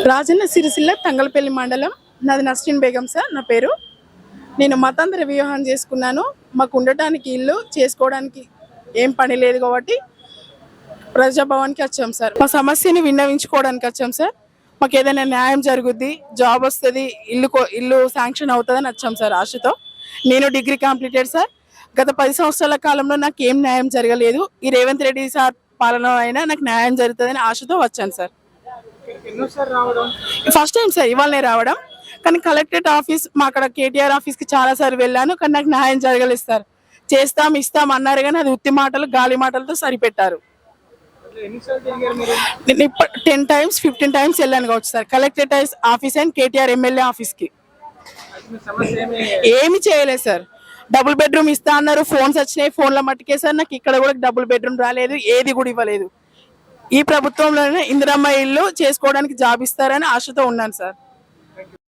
రాజన్న సిరిసిల్ల తంగలపల్లి మండలం. నాది నస్రీన్ బేగం సార్ నా పేరు. నేను మతాంతర వివాహం చేసుకున్నాను. మాకు ఉండటానికి ఇల్లు, చేసుకోవడానికి ఏం పని లేదు కాబట్టి ప్రజాభవన్కి వచ్చాం సార్. మా సమస్యని విన్నవించుకోవడానికి వచ్చాం సార్. మాకు ఏదైనా న్యాయం జరుగుద్ది, జాబ్ వస్తుంది, ఇల్లు శాంక్షన్ అవుతుందని వచ్చాం సార్ ఆశతో. నేను డిగ్రీ కంప్లీటెడ్ సార్. గత 10 సంవత్సరాల కాలంలో నాకు ఏం న్యాయం జరగలేదు. ఈ రేవంత్ రెడ్డి సార్ పాలన అయినా నాకు న్యాయం జరుగుతుందని ఆశతో వచ్చాను సార్. ఫస్ట్ టైం సార్ ఇవాళనే రావడం. కానీ కలెక్టరేట్ ఆఫీస్, మా అక్కడ కేటీఆర్ ఆఫీస్కి చాలా సార్లు వెళ్ళాను, కానీ నాకు న్యాయం జరగలేదు సార్. చేస్తాం ఇస్తాం అన్నారు కానీ అది ఉత్తి మాటలు, గాలి మాటలతో సరిపెట్టారు. నేను 10 times 15 times వెళ్ళాను కావచ్చు sir collectorate office and KTR MLA ఆఫీస్కి. ఏమి చేయలేదు సార్. డబుల్ బెడ్రూమ్ ఇస్తా అన్నారు, ఫోన్స్ వచ్చినాయి, ఫోన్ల మట్టుకే సార్. నాకు ఇక్కడ కూడా డబుల్ బెడ్రూమ్ రాలేదు, ఏది కూడా ఇవ్వలేదు. ఈ ప్రభుత్వంలోనే ఇందిరమ్మ ఇల్లు చేసుకోవడానికి జాబ్ ఇస్తారని ఆశతో ఉన్నాను సార్.